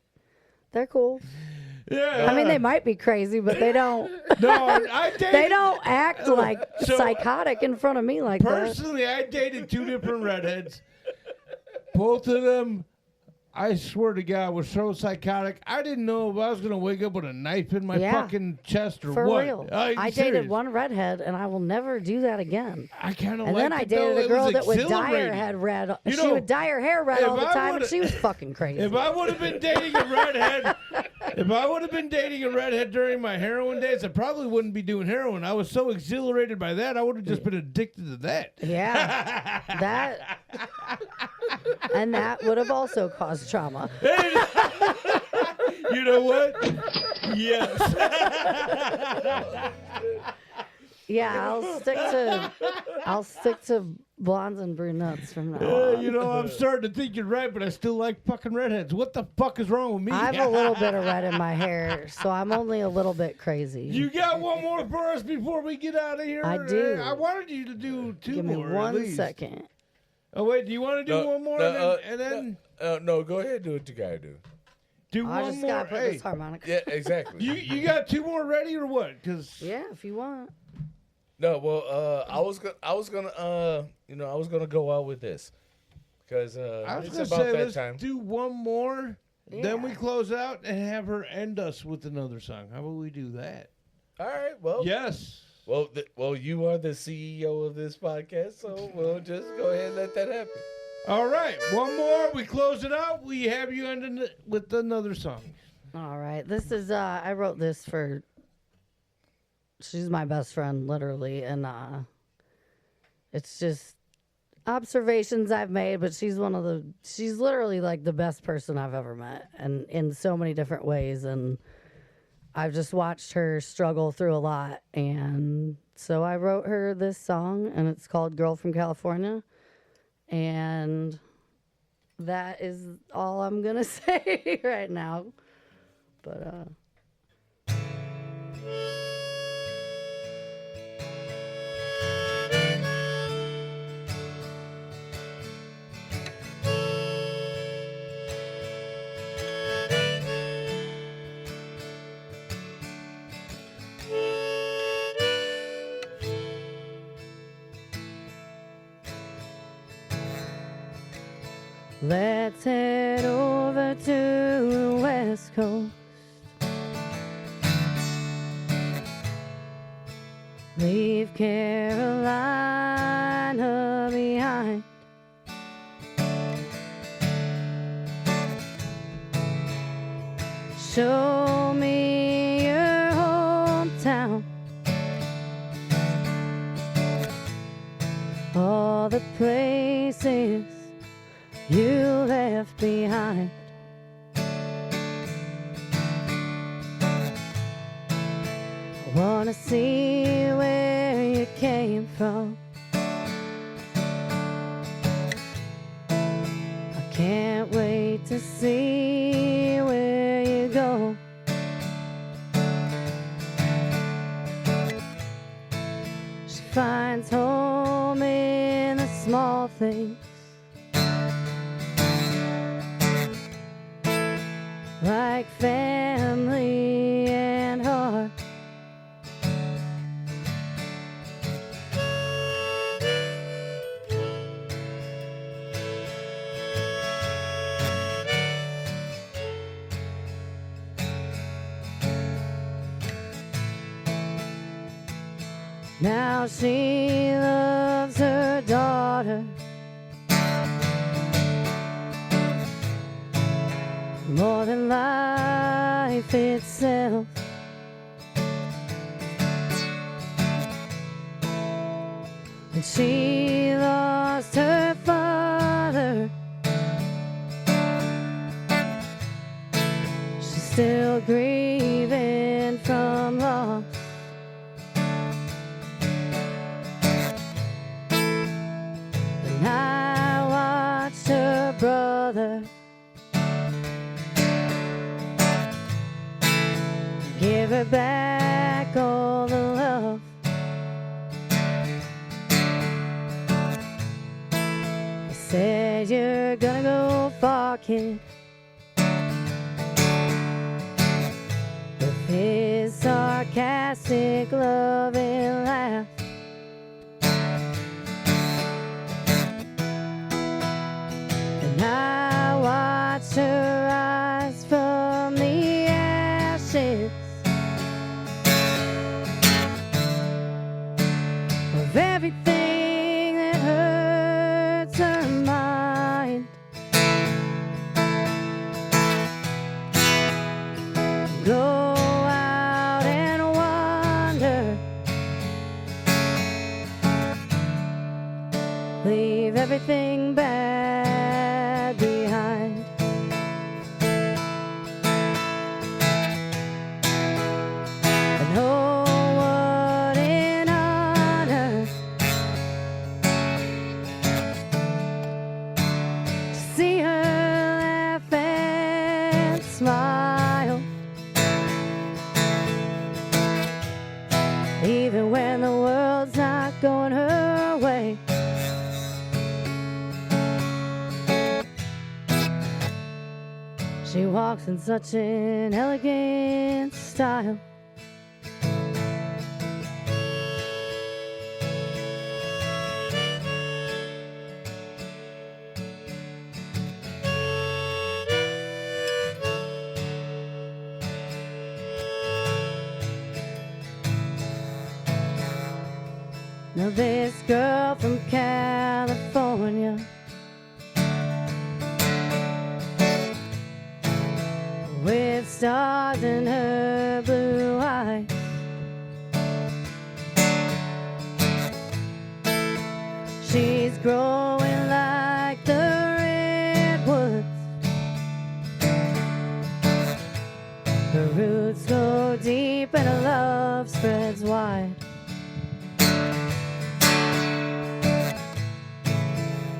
They're cool. Yeah. I mean, they might be crazy, but they don't. No, I dated. They don't act like So- psychotic in front of me like that. Personally, I dated 2 different redheads. Both of them, I swear to God, were so psychotic. I didn't know if I was going to wake up with a knife in my Yeah. fucking chest or For what. real. I'm I serious. dated one redhead, and I will never do that again. I kind of And liked then I it, though. dated a It girl was that would dye her exhilarating. head red. You She know, would dye her hair red if all the I time, and would've- she was fucking crazy. If I would have been dating a redhead, during my heroin days, I probably wouldn't be doing heroin. I was so exhilarated by that, I would have just been addicted to that. Yeah, that and that would have also caused trauma. You know what? Yes. Yeah, I'll stick to blondes and brunettes from now on. You know, I'm starting to think you're right, but I still like fucking redheads. What the fuck is wrong with me? I have a little bit of red in my hair, so I'm only a little bit crazy. You got one more for us before we get out of here? I do. I wanted you to do 2 Give me more. at 1 least. second. Oh, wait, do you want to do one more and then no, go ahead, do what you gotta do. do I one just more? gotta put Hey, this harmonica. Yeah, exactly. you got 2 more ready or what? Because Yeah, if you want. No, well, I was gonna go out with this because I was it's going to about say, that let's time. do one more, then we Yeah. close out and have her end us with another song. How about we do that? All right, well, Yes. well, you are the CEO of this podcast, so we'll just go ahead and let that happen. All right, one more. We close it out. We have you end with another song. All right. This is I wrote this for she's my best friend, literally, and it's just observations I've made, but she's literally like the best person I've ever met, and in so many different ways, and I've just watched her struggle through a lot, and so I wrote her this song, and it's called Girl from California, and that is all I'm gonna say right now. But let's head over to the West Coast. Leave Carolina behind. Show me your hometown. All the places you left behind. I wanna see where you came from. I can't wait to see where you go. She finds home in the small things, like family and heart. Now she loves her daughter more than life itself. And she lost her father. She's still grieving from loss. And I watched her brother give her back all the love. He said, "You're gonna go far, kid." With his sarcastic, loving laugh. And I watched her rise from the ashes of everything that hurts her mind. Go out and wander, leave everything bad behind. And oh, what an honor to see her laugh and smile, even when the world's not going her way. She walks in such an elegant style. Now this girl from California, with stars in her blue eyes, she's growing like the redwoods. Her roots go deep and her love spreads wide.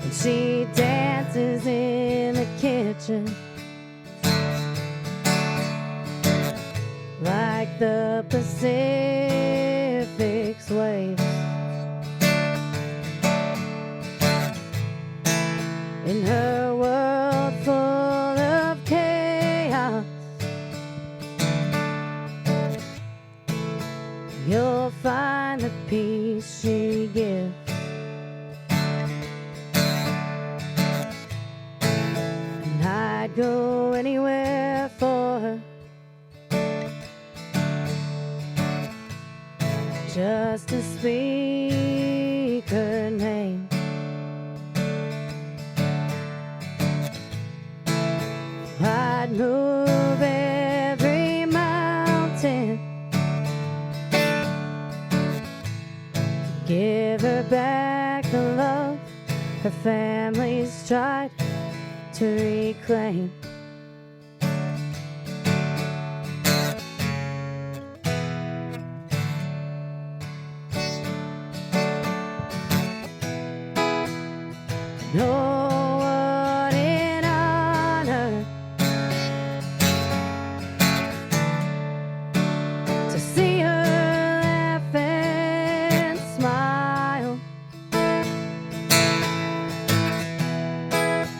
And she dances in the kitchen like the Pacific's waves. In her world full of chaos, you'll find the peace she gives. And I'd go anywhere for her, just to speak her name. I'd move every mountain, give her back the love her family's tried to reclaim.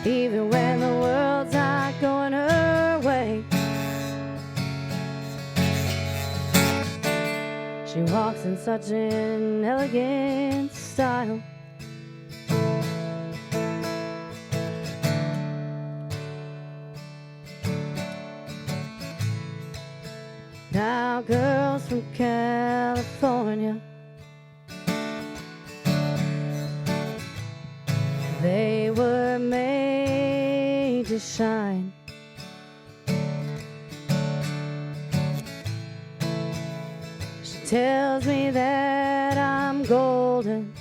even when the world's not going her way. She walks in such an elegant style. Now girls from California, they were made to shine. She tells me that I'm golden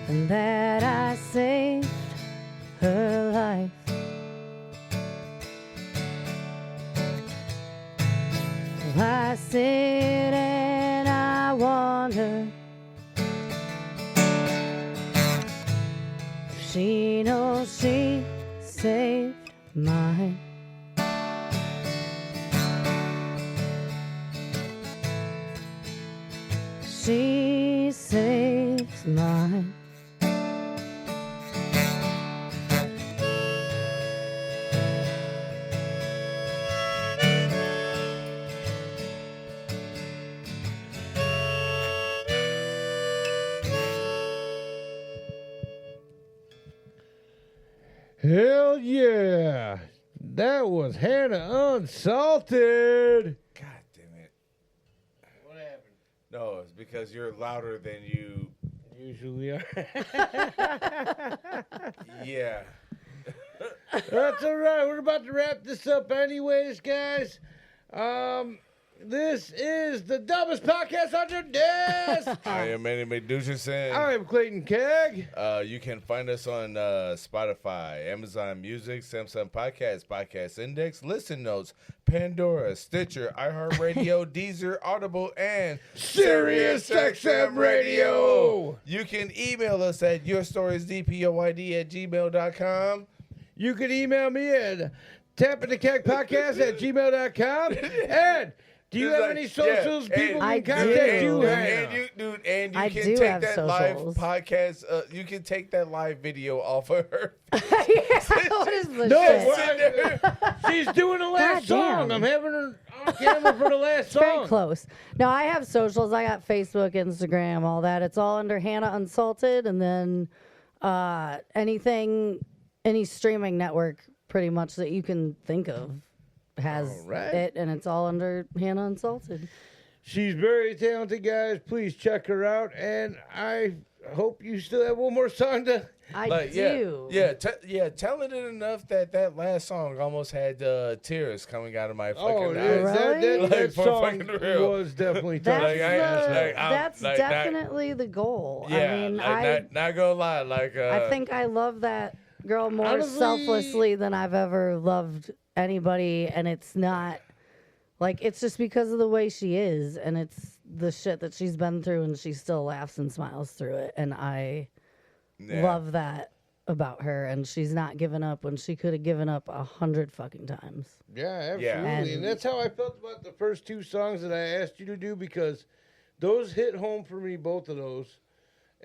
and that I saved her life. I sit and I wonder if she knows she saved mine. She saves mine. Hell yeah. That was Hannah Unsalted. God damn it. What happened? No, it's because you're louder than you. Usually are. Yeah. That's all right. We're about to wrap this up anyways, guys. This is the dumbest podcast on your desk. I am Manny McDouche. I'm Clayton Keg. You can find us on Spotify, Amazon Music, Samsung Podcasts, Podcast Index, Listen Notes, Pandora, Stitcher, iHeartRadio, Deezer, Audible, and SiriusXM Radio. You can email us at yourstoriesdpoyd@gmail.com. You can email me at tappingthekegpodcast@gmail.com. And do you have any socials people I can contact do. you? And you I can do take have that socials. live podcast. You can take that live video off of her. What is the No, shit? she's doing the last song. Goddamn. I'm having her on camera for the last Very song. close. No, I have socials. I got Facebook, Instagram, all that. It's all under Hannah Unsalted, and then anything, any streaming network, pretty much that you can think of has All right. it, and it's all under Hannah Unsalted. She's very talented, guys. Please check her out. And I hope you still have one more song to. I do. Talented enough that that last song almost had tears coming out of my fucking Oh, eyes. Really? that Like, for song fucking real. was definitely That's, tough. Like, that's like, definitely the goal. Yeah, I mean, like, not gonna lie, like I think I love that girl more Honestly- selflessly than I've ever loved anybody, and it's not like, it's just because of the way she is, and it's the shit that she's been through, and she still laughs and smiles through it, and I love that about her, and she's not giving up when she could have given up 100 fucking times. Yeah, absolutely. Yeah. And that's how I felt about the first two songs that I asked you to do, because those hit home for me, both of those.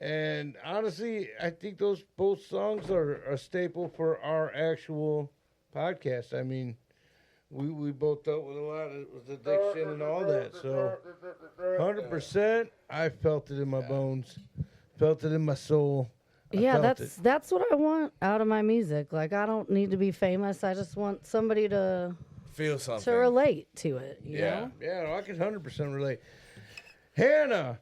And honestly, I think those both songs are a staple for our actual podcast. I mean, we both dealt with a lot of addiction and all that. So 100%, I felt it in my bones, felt it in my soul. Yeah, felt it. that's what I want out of my music. Like, I don't need to be famous. I just want somebody to feel something. relate to it. You know? Yeah, no, I can 100% relate. Hannah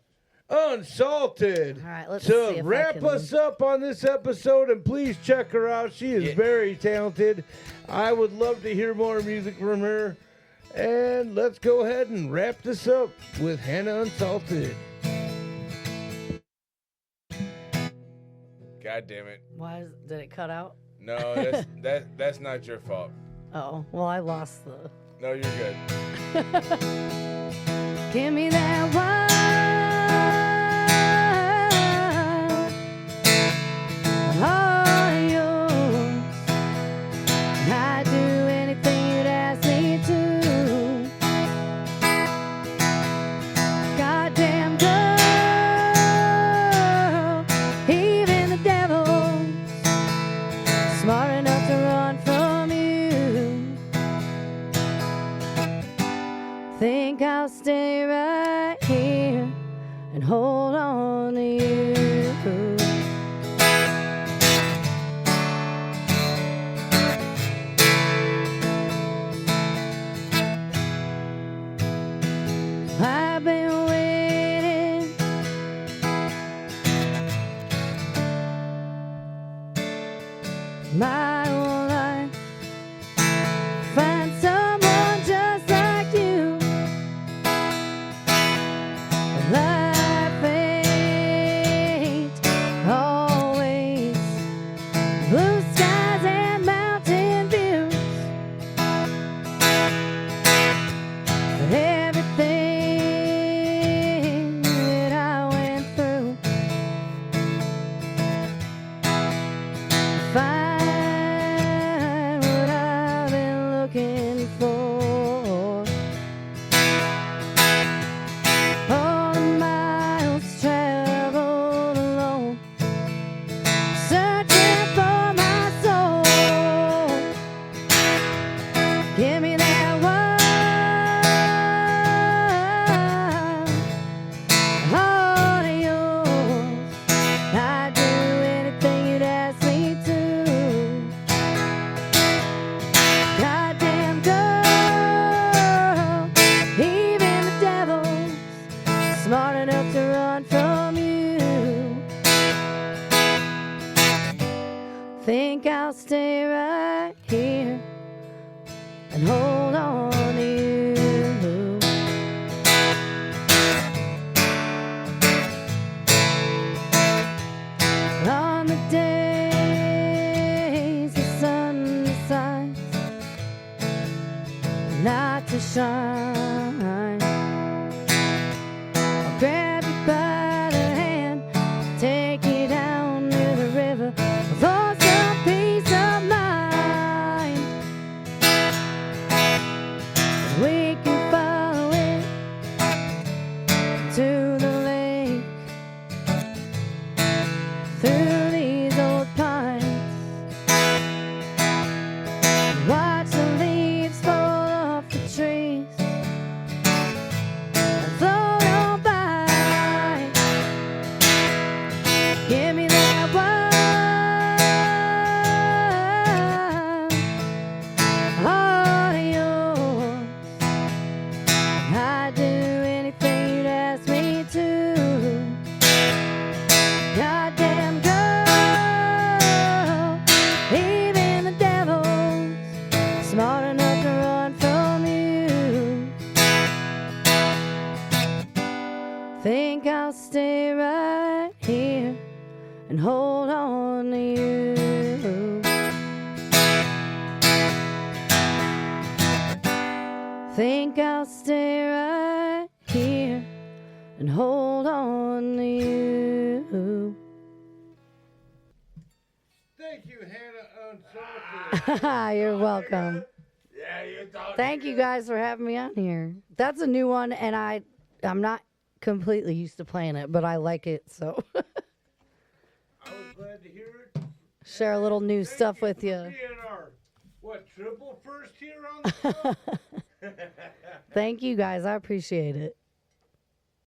Unsalted. All right, let's to see if I wrap can- us up on this episode, and please check her out. She is very talented. I would love to hear more music from her. And let's go ahead and wrap this up with Hannah Unsalted. God damn it! Did it cut out? No, that's not your fault. Oh, well, I lost the. No, you're good. Give me that wine. All yours. I'd do anything you'd ask me to. Goddamn girl. Even stay right here and hold on to you. I've been waiting my whole life, find someone just like you. Life ain't always blue skies and mountain views, but everything that I went through, find what I've been looking for. All the miles traveled alone, searching for my soul. Give me that one heart of yours. I'd do anything you'd ask me to. Goddamn girl, even the devil's smart enough to run from you. Think I'll stay right here and hold on to you. On the days the sun decides not to shine, I'll grab you by the hand, take you down to the river for some peace of mind. We can follow it to the lake, through these old pines. Watch the leaves fall off the trees and float on by. Give me that one heart of yours. I'd do anything you'd ask me to. Goddamn girl, even the devil's smart enough to run from you. Think I'll stay right here and hold on to you. Think I'll stay right here and hold on to you. Thank you, Hannah Unsalted. You're welcome. Yeah, you thought. Thank you guys for having me on here. That's a new one, and I'm not completely used to playing it, but I like it, so I was glad to hear it. share a little new Thank stuff you with for you. being our, triple first here on the show? Thank you guys. I appreciate it.